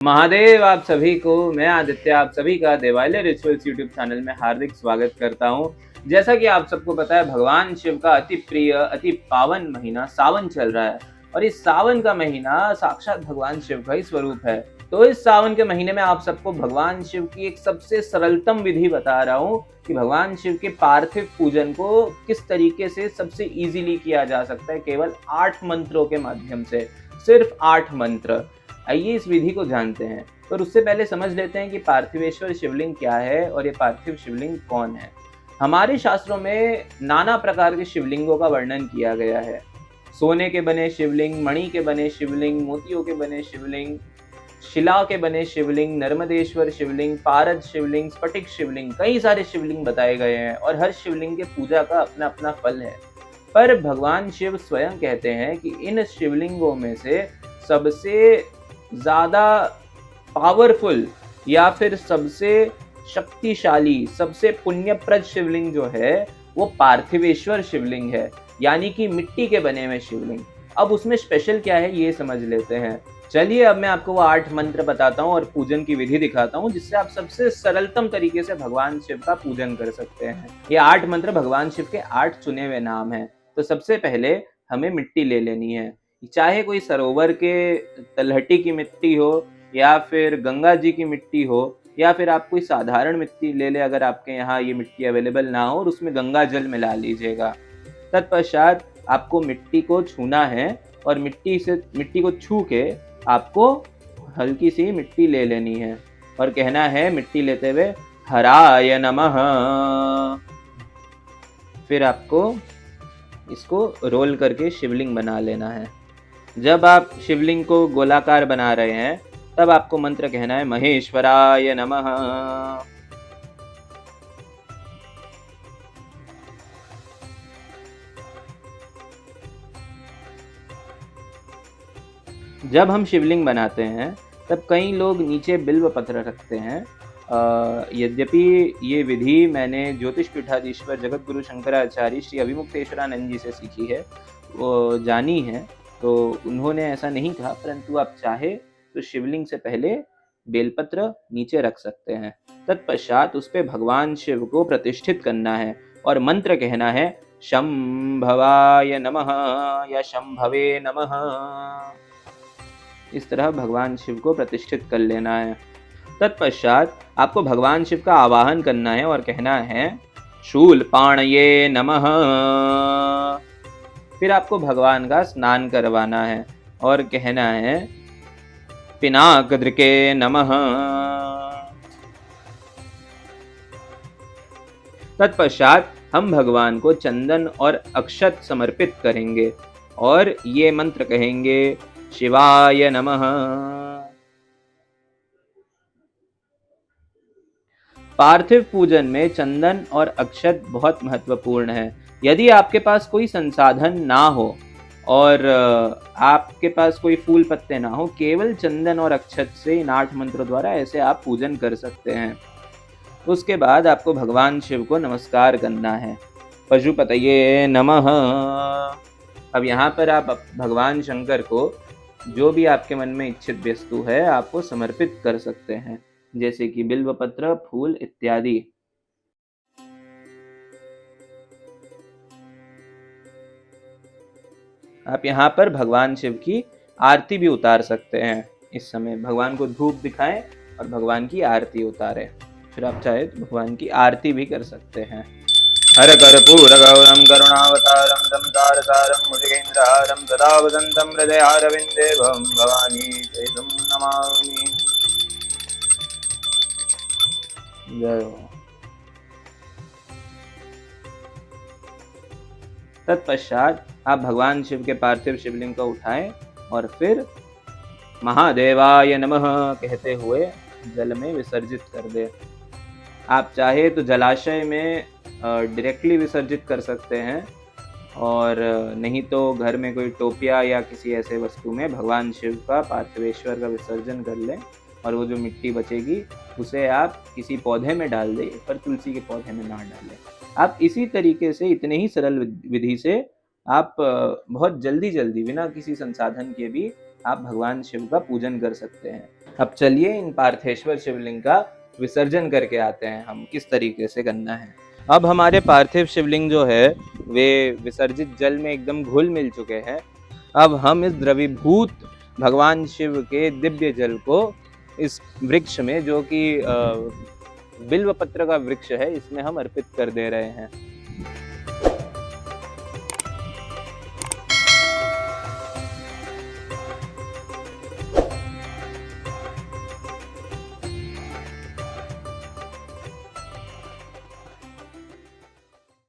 महादेव आप सभी को, मैं आदित्य आप सभी का देवालय रिचुअल्स यूट्यूब चैनल में हार्दिक स्वागत करता हूं। जैसा कि आप सबको पता है, भगवान शिव का अति प्रिय अति पावन महीना सावन चल रहा है और इस सावन का महीना साक्षात भगवान शिव का ही स्वरूप है। तो इस सावन के महीने में आप सबको भगवान शिव की एक सबसे सरलतम विधि बता रहा हूँ कि भगवान शिव के पार्थिव पूजन को किस तरीके से सबसे इजीली किया जा सकता है, केवल 8 मंत्रों के माध्यम से। सिर्फ 8 मंत्र। आइए इस विधि को जानते हैं, पर उससे पहले समझ लेते हैं कि पार्थिवेश्वर शिवलिंग क्या है और ये पार्थिव शिवलिंग कौन है। हमारे शास्त्रों में नाना प्रकार के शिवलिंगों का वर्णन किया गया है। सोने के बने शिवलिंग, मणि के बने शिवलिंग, मोतियों के बने शिवलिंग, शिला के बने शिवलिंग, नर्मदेश्वर शिवलिंग, पारद शिवलिंग, स्फटिक शिवलिंग, कई सारे शिवलिंग बताए गए हैं और हर शिवलिंग के पूजा का अपना अपना फल है। पर भगवान शिव स्वयं कहते हैं कि इन शिवलिंगों में से सबसे ज़्यादा पावरफुल या फिर सबसे शक्तिशाली, सबसे पुण्यप्रद शिवलिंग जो है वो पार्थिवेश्वर शिवलिंग है, यानी कि मिट्टी के बने हुए शिवलिंग। अब उसमें स्पेशल क्या है ये समझ लेते हैं। चलिए अब मैं आपको वो 8 मंत्र बताता हूँ और पूजन की विधि दिखाता हूँ, जिससे आप सबसे सरलतम तरीके से भगवान शिव का पूजन कर सकते हैं। ये 8 मंत्र भगवान शिव के 8 चुने हुए नाम हैं। तो सबसे पहले हमें मिट्टी ले लेनी है, चाहे कोई सरोवर के तलहटी की मिट्टी हो या फिर गंगा जी की मिट्टी हो या फिर आप कोई साधारण मिट्टी ले ले, अगर आपके यहाँ ये मिट्टी अवेलेबल ना हो, और उसमें गंगा जल मिला लीजिएगा। तत्पश्चात आपको मिट्टी को छूना है और मिट्टी को छू के आपको हल्की सी मिट्टी ले लेनी है और कहना है मिट्टी लेते हुए हराय नमः। फिर आपको इसको रोल करके शिवलिंग बना लेना है। जब आप शिवलिंग को गोलाकार बना रहे हैं तब आपको मंत्र कहना है महेश्वराय नमः। जब हम शिवलिंग बनाते हैं तब कई लोग नीचे बिल्व पत्र रखते हैं। यद्यपि ये विधि मैंने ज्योतिष पीठाधीश्वर जगत गुरु शंकराचार्य श्री अभिमुक्तेश्वरानंद जी से सीखी है, वो जानी है, तो उन्होंने ऐसा नहीं कहा, परंतु आप चाहे तो शिवलिंग से पहले बेलपत्र नीचे रख सकते हैं। तत्पश्चात उस पे भगवान शिव को प्रतिष्ठित करना है और मंत्र कहना है शंभवाय नमः या शंभवे नमः। इस तरह भगवान शिव को प्रतिष्ठित कर लेना है। तत्पश्चात आपको भगवान शिव का आवाहन करना है और कहना है शूलपाणये नमः। फिर आपको भगवान का स्नान करवाना है और कहना है पिनाकदृके नमः। तत्पश्चात हम भगवान को चंदन और अक्षत समर्पित करेंगे और ये मंत्र कहेंगे शिवाय नमः। पार्थिव पूजन में चंदन और अक्षत बहुत महत्वपूर्ण है। यदि आपके पास कोई संसाधन ना हो और आपके पास कोई फूल पत्ते ना हो, केवल चंदन और अक्षत से इन 8 मंत्रों द्वारा ऐसे आप पूजन कर सकते हैं। उसके बाद आपको भगवान शिव को नमस्कार करना है, पशुपतये नमः। अब यहाँ पर आप भगवान शंकर को जो भी आपके मन में इच्छित वस्तु है आपको समर्पित कर सकते हैं, जैसे कि बिल्व पत्र, फूल इत्यादि। आप यहाँ पर भगवान शिव की आरती भी उतार सकते हैं। इस समय भगवान को धूप दिखाएं और भगवान की आरती उतारें। फिर आप चाहे तो भगवान की आरती भी कर सकते हैं। हर कर्पूर गौरम करुणावतारम दम तारतारम मुजगेन्द्रहारम सदा वसंतम हृदयारविंदे भवानी चैतम नमामि। जय हो। तत्पश्चात आप भगवान शिव के पार्थिव शिवलिंग को उठाएं और फिर महादेवाय नमः कहते हुए जल में विसर्जित कर दे। आप चाहे तो जलाशय में डायरेक्टली विसर्जित कर सकते हैं और नहीं तो घर में कोई टोपिया या किसी ऐसे वस्तु में भगवान शिव का पार्थिवेश्वर का विसर्जन कर लें और वो जो मिट्टी बचेगी उसे आप किसी पौधे में डाल दें, पर तुलसी के पौधे में ना डालें। आप इसी तरीके से, इतने ही सरल विधि से आप बहुत जल्दी बिना किसी संसाधन के भी आप भगवान शिव का पूजन कर सकते हैं। अब चलिए इन पार्थेश्वर शिवलिंग का विसर्जन करके आते हैं हम, किस तरीके से करना है। अब हमारे पार्थिव शिवलिंग जो है वे विसर्जित जल में एकदम घुल मिल चुके हैं। अब हम इस द्रवीभूत भगवान शिव के दिव्य जल को इस वृक्ष में, जो कि बिल्व पत्र का वृक्ष है, इसमें हम अर्पित कर दे रहे हैं।